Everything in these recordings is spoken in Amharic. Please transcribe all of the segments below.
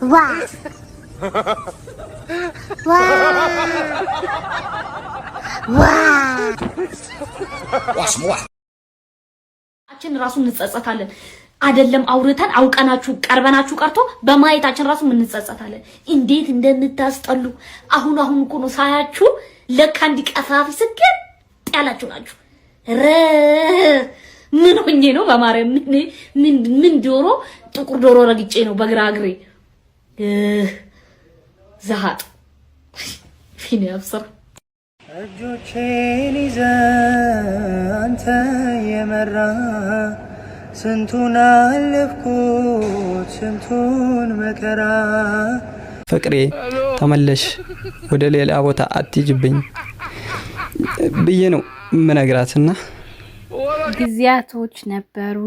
ዋ ዋ ዋ ዋስሙዋ አችን ራሱ እንጸጸታለን አይደለም አውርተን አውቀናችሁ ቀርበናችሁ ቀርቶ በማየታችን ራሱ እንጸጸታለን እንዴት እንደምታስጠሉ አሁን እኮ ነው ሳያችሁ ለካ እንዲቀፋፊ ስከን ያላችሁ ናችሁ ምን ሆኜ ነው በማርያም ምን ዶሮ ጥቁር ዶሮ ረግጬ ነው በግራ እግሬ ዘሃጥ ፊኔ አብሰር እጆቼን ይዘህ አንተ የመራ ስንቱን አለፍኩት ስንቱን መከራ ፍቅሬ ተመለሽ ወደ ሌላ ቦታ አትጅብኝ ብዬ ነው ምነግራትና ጊዜያቶች ነበሩ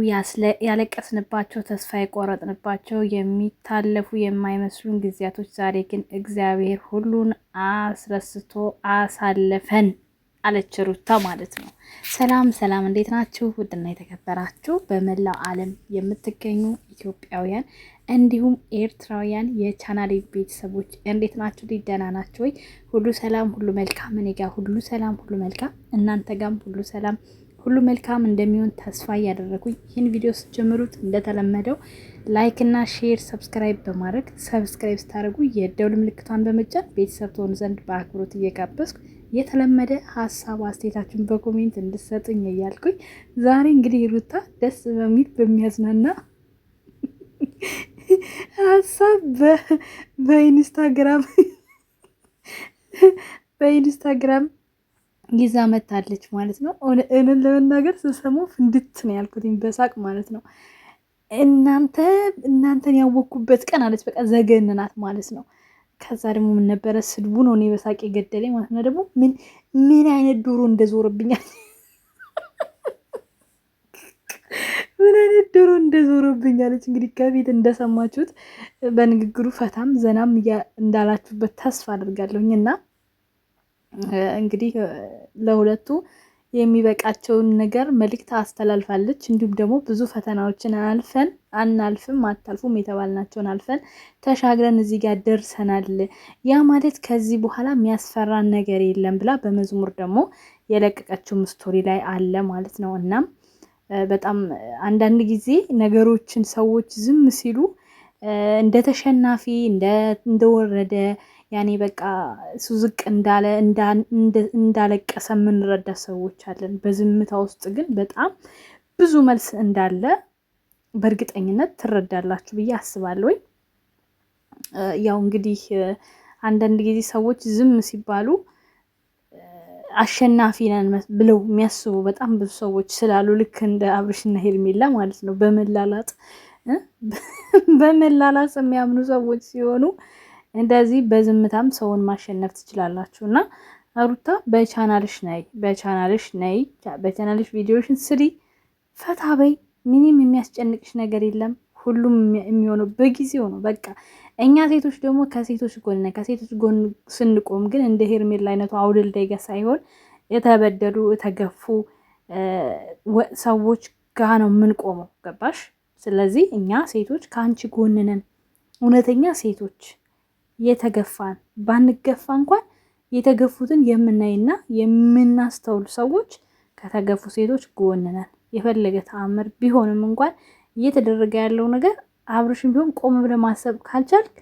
ያለቀስንባቸው ተስፋ የቆረጥንባቸው የሚታለፉ የማይመስሉን ጊዜያቶች ዛሬ ግን እግዚአብሔር ሁሉን አስረስቶ አሳለፈን አለች ሩታ ማለት ነው። ሰላም ሰላም፣ እንዴት ናችሁ? ውድና የተከበራችሁ በመላው ዓለም የምትገኙ ኢትዮጵያውያን እንዲሁም ኤርትራውያን የቻናሌ ቤተሰቦች እንዴት ናችሁ? ደህና ናችሁ ወይ? ሁሉ ሰላም ሁሉ መልካም፣ እኔ ጋር ሁሉ ሰላም ሁሉ መልካም፣ እናንተ ጋርም ሁሉ ሰላም ሁሉ መልካም እንደሚሆን ተስፋ እያደረኩኝ ይህን ቪዲዮ ስትጀምሩት እንደተለመደው ላይክ እና ሼር ሰብስክራይብ በማድረግ ሰብስክራይብ ስታደርጉ የደውል ምልክቷን በመጫን ቤተሰብ ትሆኑ ዘንድ በአክብሮት እየጋበዝኩ የተለመደ ሀሳብ አስተያየታችሁን በኮሜንት እንድትሰጡኝ እያልኩኝ ዛሬ እንግዲህ ሩታ ደስ በሚል በሚያዝናና ሀሳብ በኢንስታግራም ይዛ መታለች ማለት ነው። እንን ለመናገር ስሰማው ፍንድት ነው ያልኩትኝ በሳቅ ማለት ነው። እናንተን ያወኩበት ቀን አለች። በቃ ዘገንናት ማለት ነው። ከዛ ደግሞ ምን ነበረ ስድቡ ነው እኔ በሳቅ የገደለኝ ማለት ነው። ደግሞ ምን አይነት ዶሮ እንደዞረብኛል ምን አይነት ዶሮ እንደዞረብኛለች። እንግዲህ ከፊት እንደሰማችሁት በንግግሩ ፈታም ዘናም እንዳላችሁበት ተስፋ አድርጋለሁኝ እና እንግዲህ ለሁለቱ የሚበቃቸውን ነገር መልእክት አስተላልፋለች። እንዲሁም ደግሞ ብዙ ፈተናዎችን አታልፉም የተባልናቸውን አልፈን ተሻግረን እዚህ ጋር ደርሰናል። ያ ማለት ከዚህ በኋላ የሚያስፈራን ነገር የለም ብላ በመዝሙር ደግሞ የለቀቀችው ስቶሪ ላይ አለ ማለት ነው። እናም በጣም አንዳንድ ጊዜ ነገሮችን ሰዎች ዝም ሲሉ እንደ ተሸናፊ እንደወረደ ያኔ በቃ እሱ ዝቅ እንዳለቀሰ የምንረዳ ሰዎች አለን። በዝምታ ውስጥ ግን በጣም ብዙ መልስ እንዳለ በእርግጠኝነት ትረዳላችሁ ብዬ አስባለሁ። ያው እንግዲህ አንዳንድ ጊዜ ሰዎች ዝም ሲባሉ አሸናፊ ነን ብለው የሚያስቡ በጣም ብዙ ሰዎች ስላሉ ልክ እንደ አብርሽና ሄርሜላ ማለት ነው። በመላላጥ የሚያምኑ ሰዎች ሲሆኑ እንደዚህ በዝምታም ሰውን ማሸነፍ ትችላላችሁ። እና ሩታ በቻናልሽ ቪዲዮሽን ስሪ፣ ፈታ በይ። ምንም የሚያስጨንቅሽ ነገር የለም። ሁሉም የሚሆነው በጊዜው ነው። በቃ እኛ ሴቶች ደግሞ ከሴቶች ጎን ስንቆም ግን እንደ ሄርሜላ አይነቱ አውደልዳይ ሳይሆን የተበደሉ የተገፉ ሰዎች ጋር ነው የምንቆመው። ገባሽ? ስለዚህ እኛ ሴቶች ከአንቺ ጎን ነን። እውነተኛ ሴቶች የተገፋን ባንገፋ እንኳን የተገፉትን የምናይና የምናስተውል ሰዎች ከተገፉ ሴቶች ጎን ነን። የፈለገ ተአምር ቢሆንም እንኳን እየተደረገ ያለው ነገር አብርሽም ቢሆን ቆም ብለህ ማሰብ ካልቻልክ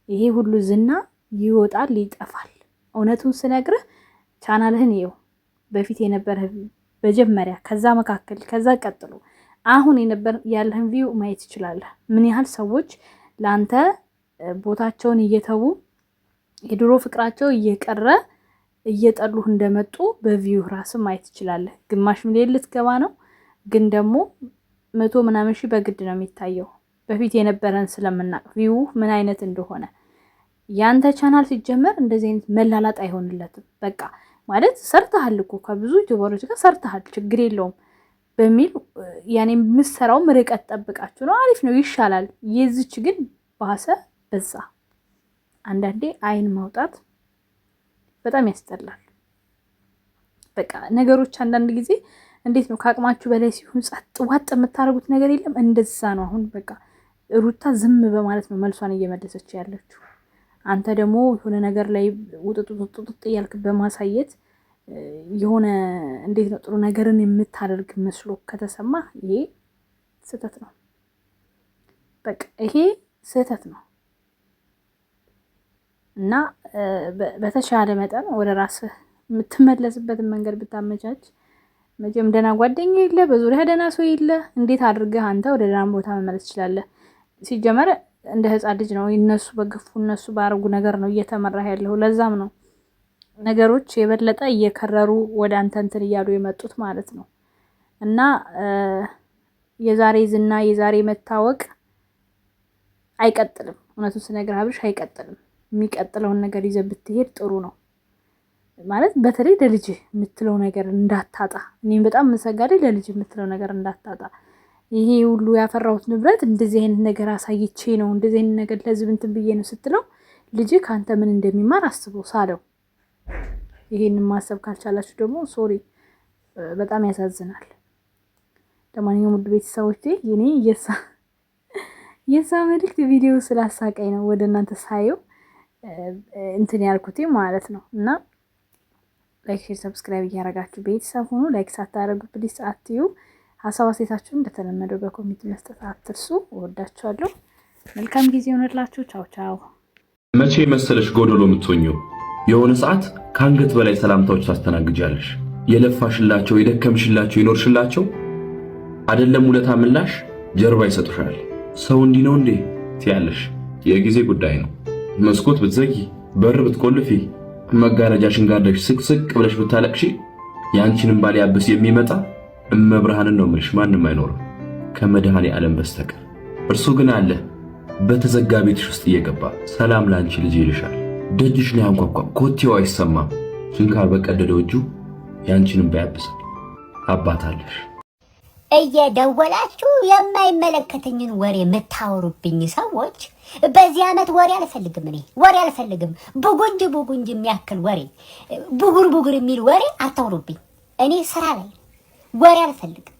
ይሄ ሁሉ ዝና ይወጣል፣ ይጠፋል። እውነቱን ስነግርህ ቻናልህን ይኸው በፊት የነበረ መጀመሪያ፣ ከዛ መካከል፣ ከዛ ቀጥሎ አሁን ያለህን ቪው ማየት ትችላለህ። ምን ያህል ሰዎች ለአንተ ቦታቸውን እየተዉ የድሮ ፍቅራቸው እየቀረ እየጠሉህ እንደመጡ በቪው ራስ ማየት ትችላለህ። ግማሽ ሚሊዮን ልትገባ ነው፣ ግን ደግሞ 100 ምናምን ሺህ በግድ ነው የሚታየው። በፊት የነበረን ስለምናቅ ቪው ምን አይነት እንደሆነ ያንተ ቻናል ሲጀመር እንደዚህ አይነት መላላጥ አይሆንለትም። በቃ ማለት ሰርተሃል እኮ ከብዙ ዩቲዩበሮች ጋር ሰርተሃል፣ ችግር የለውም በሚል ያኔ የምትሰራውም ርቀት ጠብቃችሁ ነው። አሪፍ ነው፣ ይሻላል። የዚች ግን ባሰ በዛ። አንዳንዴ አይን ማውጣት በጣም ያስጠላል። በቃ ነገሮች አንዳንድ ጊዜ እንዴት ነው ከአቅማችሁ በላይ ሲሆን ጸጥ ዋጥ የምታደርጉት ነገር የለም። እንደዛ ነው። አሁን በቃ ሩታ ዝም በማለት ነው መልሷን እየመለሰች ያለችው። አንተ ደግሞ የሆነ ነገር ላይ ውጥጥ እያልክ በማሳየት የሆነ እንዴት ነው ጥሩ ነገርን የምታደርግ መስሎ ከተሰማ ይሄ ስህተት ነው። በቃ ይሄ ስህተት ነው እና በተሻለ መጠን ወደ ራስህ የምትመለስበትን መንገድ ብታመቻች። መቼም ደህና ጓደኛ የለ፣ በዙሪያ ደህና ሰው የለ። እንዴት አድርገህ አንተ ወደ ደህና ቦታ መመለስ ትችላለህ? ሲጀመር እንደ ህፃን ልጅ ነው እነሱ በግፉ እነሱ ባረጉ ነገር ነው እየተመራህ ያለው። ለዛም ነው ነገሮች የበለጠ እየከረሩ ወደ አንተ እንትን እያሉ የመጡት ማለት ነው። እና የዛሬ ዝና የዛሬ መታወቅ አይቀጥልም። እውነቱን ስነግርህ አብርሽ አይቀጥልም። የሚቀጥለውን ነገር ይዘህ ብትሄድ ጥሩ ነው ማለት በተለይ ለልጅ የምትለው ነገር እንዳታጣ። እኔም በጣም መሰጋለኝ ለልጅ የምትለው ነገር እንዳታጣ። ይሄ ሁሉ ያፈራሁት ንብረት እንደዚህ አይነት ነገር አሳይቼ ነው እንደዚህ አይነት ነገር ለህዝብ እንትን ብዬ ነው ስትለው ልጅ ካንተ ምን እንደሚማር አስበው ሳለው። ይሄንን ማሰብ ካልቻላችሁ ደግሞ ሶሪ፣ በጣም ያሳዝናል። ለማንኛውም ውድ ቤተሰቦቼ የኔ የሳ መልእክት ቪዲዮ ስላሳቀኝ ነው ወደ እናንተ ሳየው እንትን ያልኩት ማለት ነው። እና ላይክ፣ ሼር፣ ሰብስክራይብ እያደረጋችሁ ቤተሰብ ሁኑ። ላይክ ሳታደርጉ ፕሊስ አትዩ። ሀሳብ አስተያየታችሁን እንደተለመደው በኮሜንት መስጠት አትርሱ። እወዳችኋለሁ። መልካም ጊዜ ይሆንላችሁ። ቻው ቻው። መቼ መሰለሽ ጎደሎ የምትሆኚው? የሆነ ሰዓት ከአንገት በላይ ሰላምታዎች ታስተናግጃለሽ። የለፋሽላቸው የደከምሽላቸው ይኖርሽላቸው አይደለም ውለታ ምላሽ ጀርባ ይሰጡሻል። ሰው እንዲህ ነው እንዴ ትያለሽ። የጊዜ ጉዳይ ነው። መስኮት ብትዘጊ፣ በር ብትቆልፊ፣ መጋረጃሽን ጋርደሽ ስቅስቅ ብለሽ ብታለቅሺ ያንቺንም ባል ያብስ የሚመጣ እመብርሃንን ነው የምልሽ ማንም አይኖርም ከመድኃኔ ዓለም በስተቀር። እርሱ ግን አለ በተዘጋ ቤትሽ ውስጥ እየገባ ሰላም ላንቺ ልጅ ይልሻል። ደጅሽ ላይ አንኳኳ፣ ኮቴው አይሰማም። ችንካር በቀደደው እጁ ያንቺንም ባያብሳል። አባት አለሽ። እየደወላችሁ የማይመለከተኝን ወሬ የምታወሩብኝ ሰዎች በዚህ ዓመት ወሬ አልፈልግም። እኔ ወሬ አልፈልግም። ቡጉንጅ የሚያክል ወሬ ቡጉር የሚል ወሬ አታውሩብኝ። እኔ ስራ ላይ ወሬ አልፈልግም።